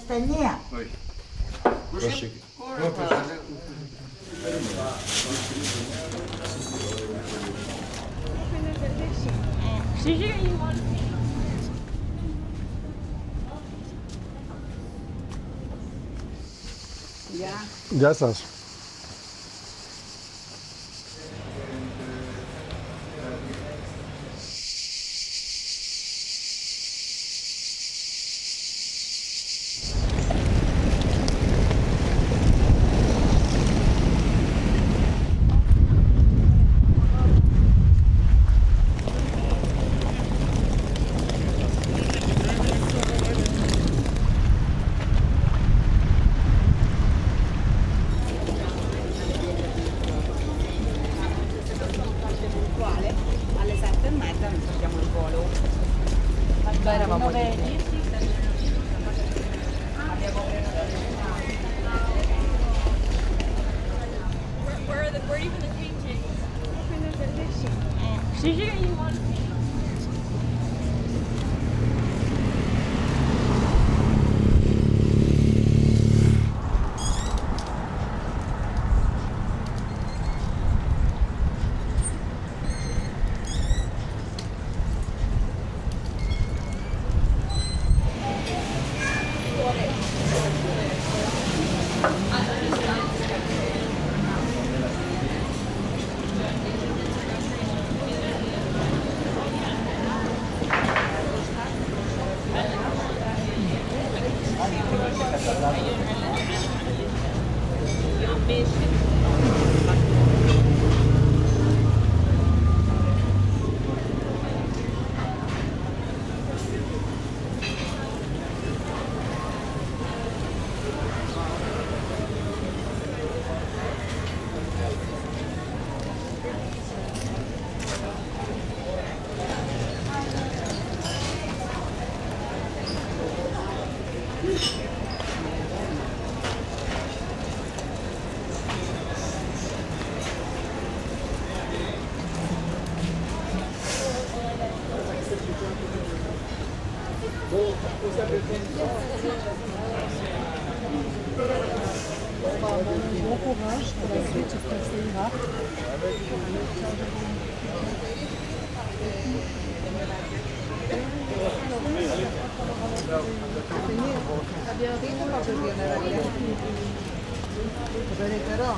Στενία. Όχι. Γεια σας. Alle 7:30 noi prendiamo il volo. Ma eravamo lì. Where are even the paintings? Sì, you want to paint? Bon courage pour la suite, j'espère que ça ira. Abbiamo detto proprio che non era via. Bene però.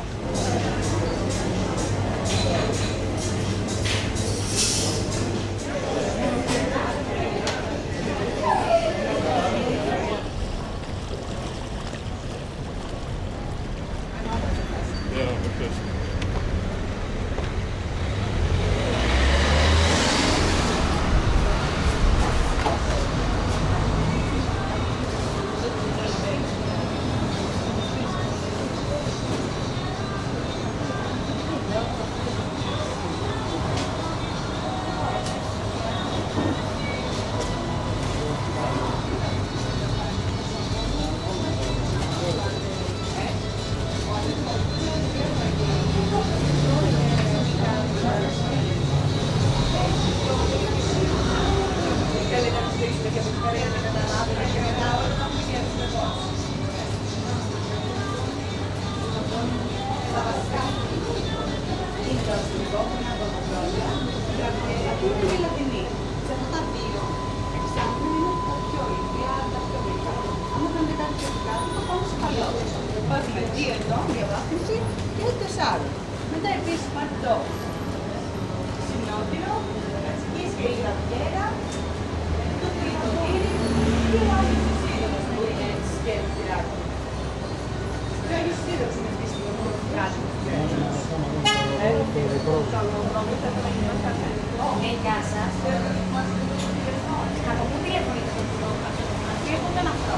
Έχουμε 2 εδώ, διαβάθμιση και 4. Μετά επίσης υπάρχει το συνόδιο, και η γραφιέρα, το τρίτο γύρι και ο Άγιος Σύλλογος που είναι σκέτο πειράκι. Και ο Άγιος Σύλλογος είναι επίσης το πειράκι. Γεια σας. Από πού τηλεφωνείτε το πρόγραμμα? Ακούγονταν αυτό.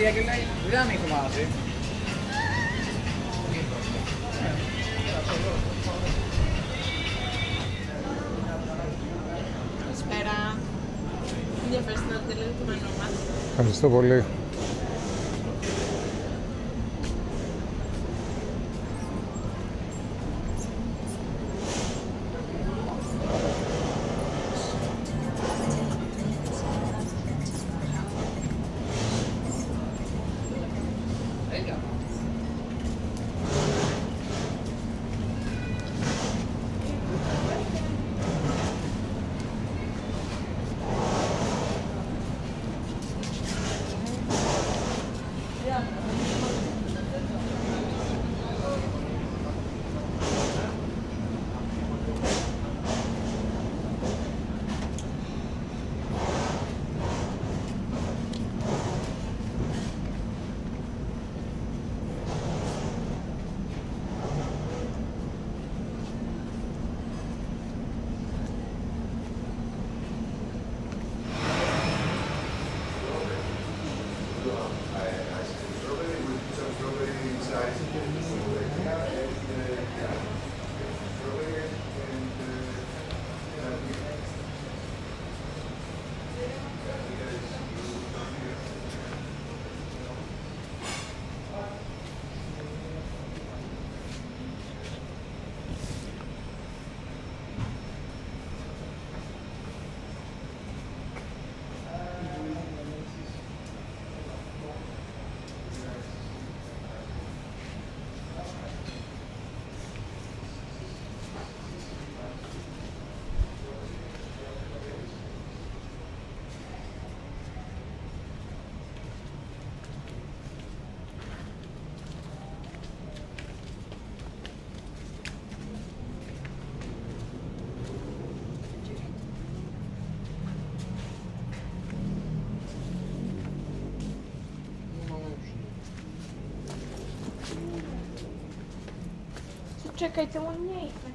sia che lei la mi fumate. Καλησπέρα. Ενδιαφέρεστε να δείτε λίγο το μενού μας. Ευχαριστώ πολύ. Czekaj, to on nie idzie.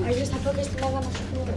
Αλλιώς θα πω και στην Άγα να σου πω.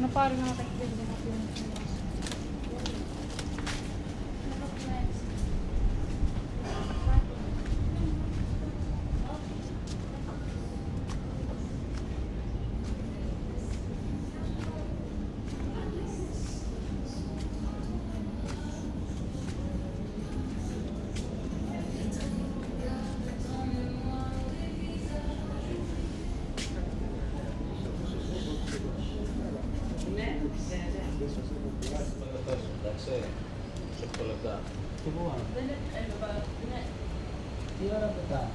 Να πάρει να τα χέρια. Εντάξει, σε 8 λεπτά. Τι πάνε. Τι ώρα πετά.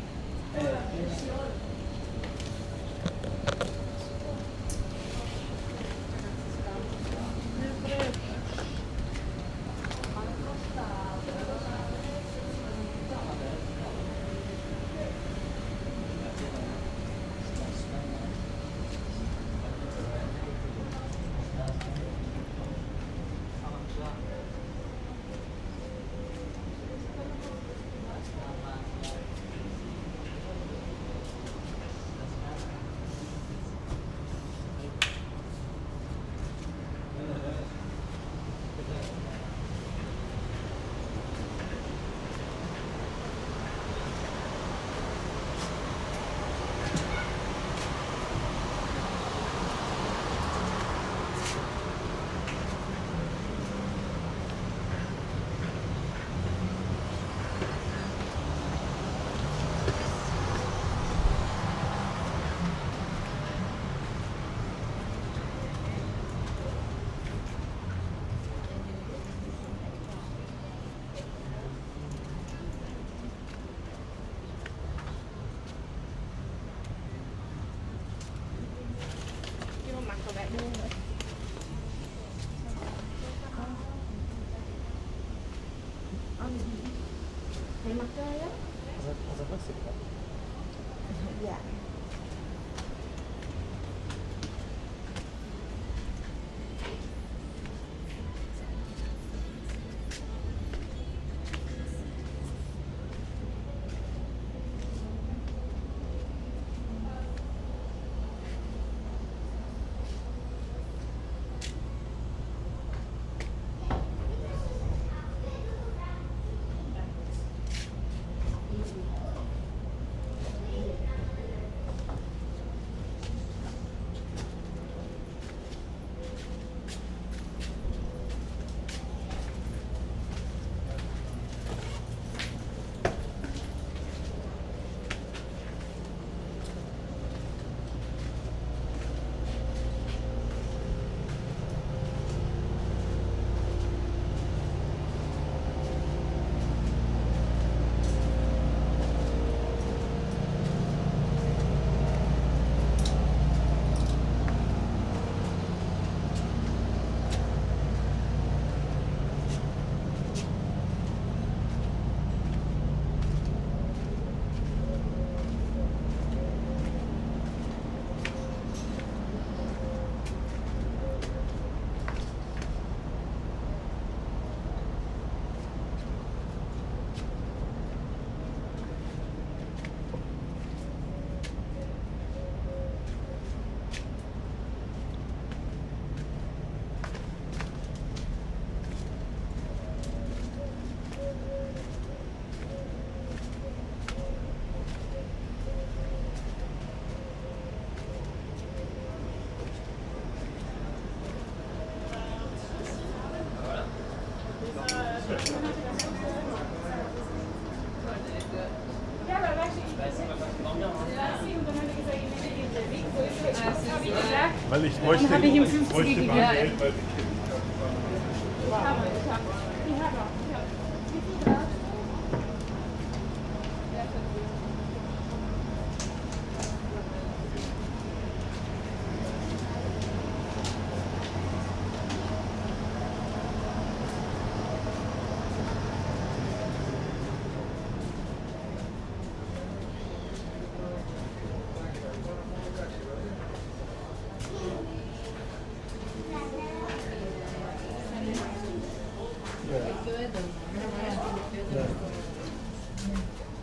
Weil ich bräuchte, habe ich ihm 50 bräuchte gegeben. mal Geld, weil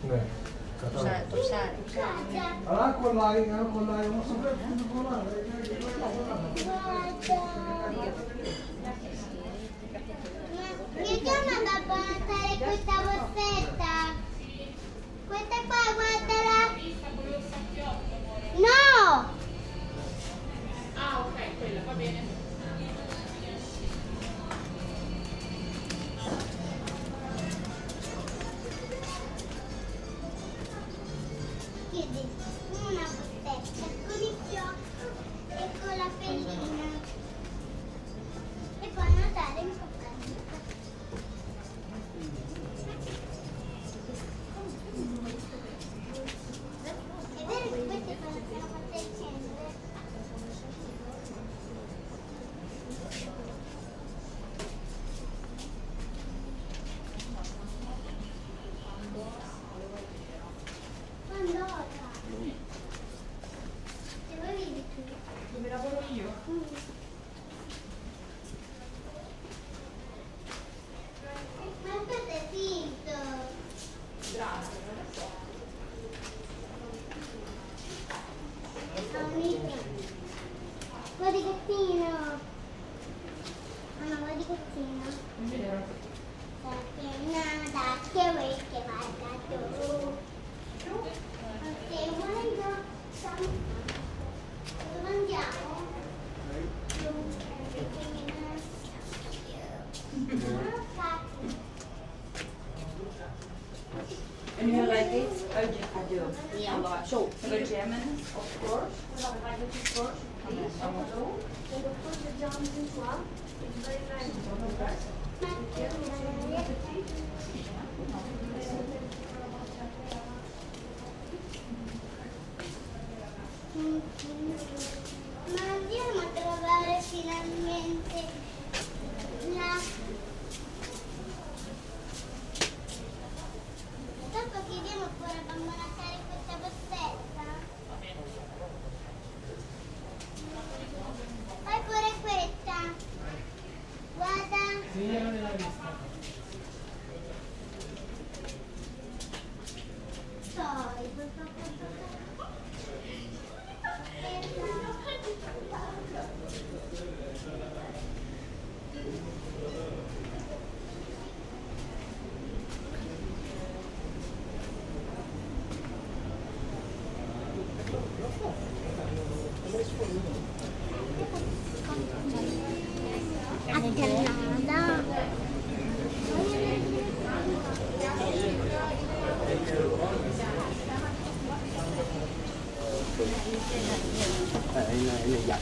Ne. Torsare. Allora con la mo sempre Mi chiama da portare questa borsetta? Questa qua, guardala! No! Ah, ok, quella, va bene. Chiedi una borsetta con il fiocco e con la pellina. E poi Natale mi fa prendere. È vero che queste sono appena fatte accendere? Allora, se vuoi vieni tu. Dove lavoro io? Ma questo è finto. Grazie, non lo so. Amica. Vuoi di gattino? Mamma, vuoi di gattino? Perché nada che vuoi che vada tu? Se vuoi no, dove andiamo? And you like it? I do. Yeah. A lot. So, German, of course. Ma andiamo a trovare finalmente la... Dopo chiediamo pure a bambina cari questa borsetta. Poi pure questa. Guarda. Alternata. Ini ya.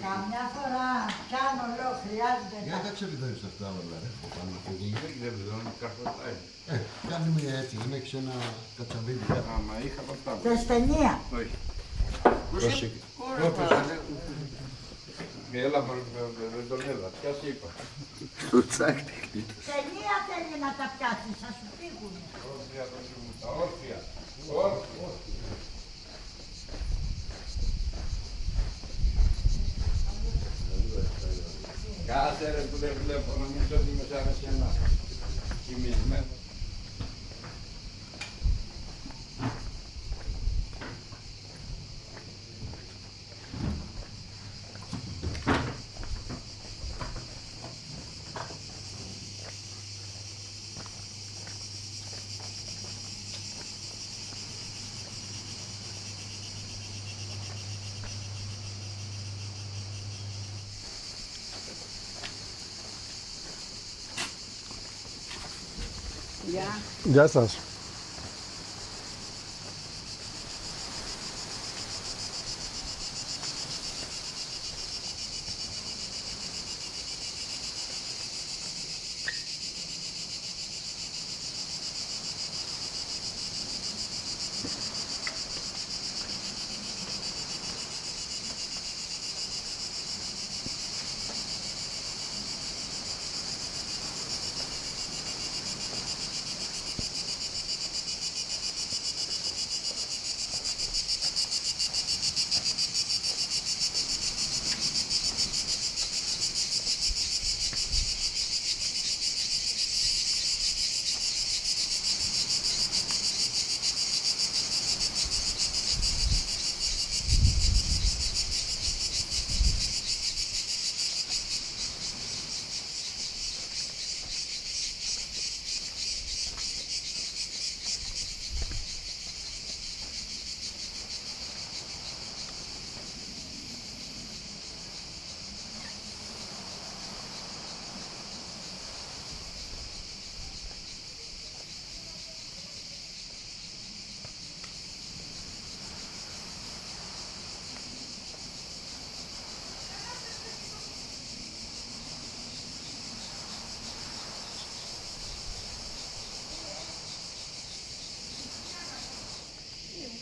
Καμιά φορά κάνω, λέω, χρειάζεται. Για δεν ξεβιδώνεις αυτά όλα, ρε, που πάνω από εκεί. Δεν βιδώνει καρφωτάει. Κάνει μια έτσι, δεν έχεις ένα κατσαβίδι κάτω. Άμα είχα από αυτά. Θες ταινία. Όχι. Πρόσεχε. Έλα, δεν τον είδα. Ποια σου είπα. Ταινία θέλει να τα πιάσεις, θα σου φύγουν. Όρθια, δώσε μου τα όρθια. Όρθια. Κάσε ρε που δεν βλέπω, νομίζω ότι είμαι σαν εσένα. Κοιμισμένο. Γεια σας.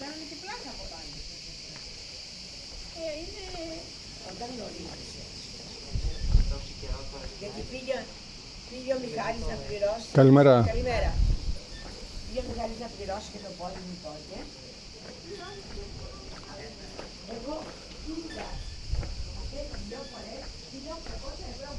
Κάνουν και πλάκα από πάνω. Είναι όταν γνωρίζεσαι. Γιατί πήγε ο Μιχάλης να πληρώσει. Καλημέρα. Καλημέρα. Πήγε ο Μιχάλης να πληρώσει και το πόδι μου τότε. Εγώ πήγα αυτές τις 2 φορές 1.800 ευρώ.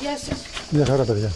Γεια σας. Γεια χαρά, παιδιά.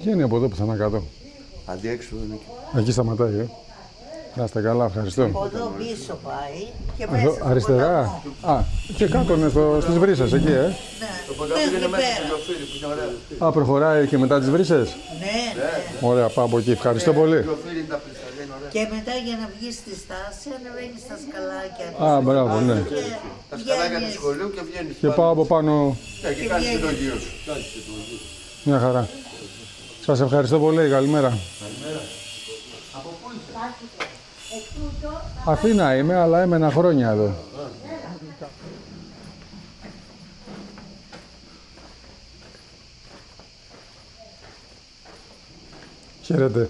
Ποια είναι από εδώ που θα είναι κάτω? Αντιέξοδο είναι. Εκεί σταματάει, Να είστε καλά, ευχαριστώ. Από εδώ πίσω πάει και Εδώ, μέσα στον αριστερά. ποταμό. Α, και κάτω είναι στις βρύσες, εκεί, Ναι, Το ποτάμι είναι εκεί μέσα πέρα. στο Γιοφίλι που είναι ωραία. Α, προχωράει και μετά τις βρύσες. Ναι, ναι. Ωραία, πάω από εκεί. Ευχαριστώ πολύ. Το Γιοφίλι είναι τα πλυσταριά, είναι ωραία. Και μετά για να βγει στη στάση ανεβαίνει στα σκαλάκια. Α, μπράβο, ναι. Τα σκαλάκια του σχολείου και βγαίνεις Και πάω από πάνω. Και κάνεις και το γύρο σου. Μια χαρά. Σας ευχαριστώ πολύ. Καλημέρα. Αθήνα είμαι, αλλά έμενα χρόνια εδώ. Χαίρετε.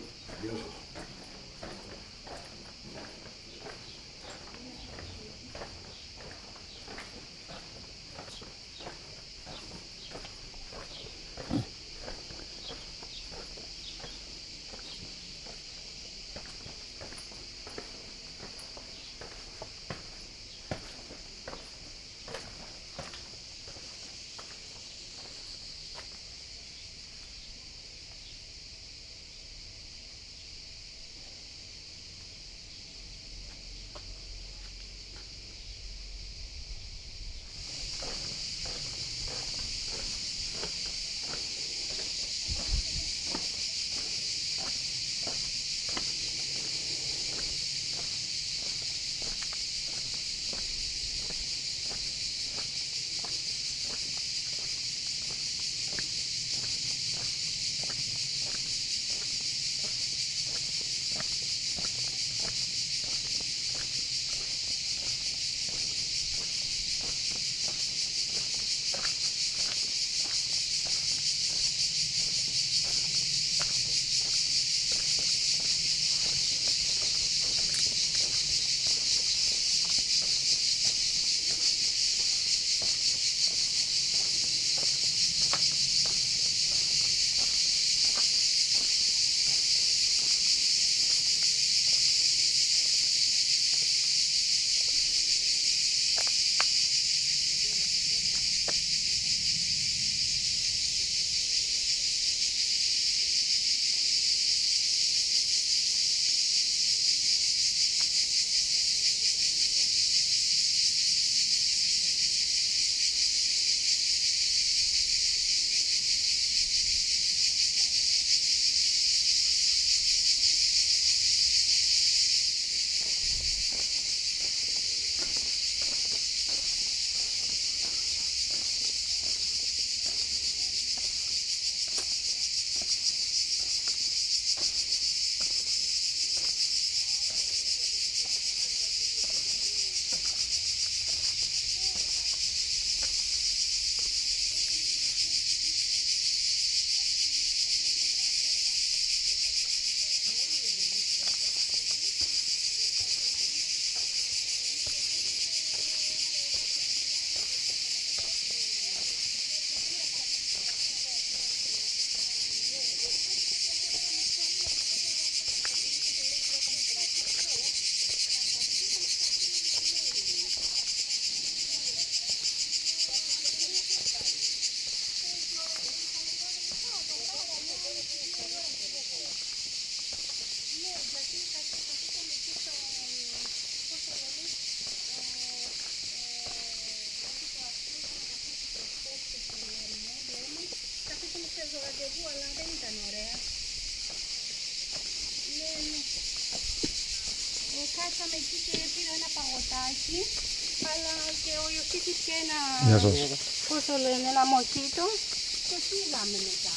φτάσαμε εκεί και πήρα ένα παγωτάκι, αλλά και ο Ιωσήφης και ένα, Γεια σας. πώς το λένε, ένα μοχίτο και πήγαμε μετά.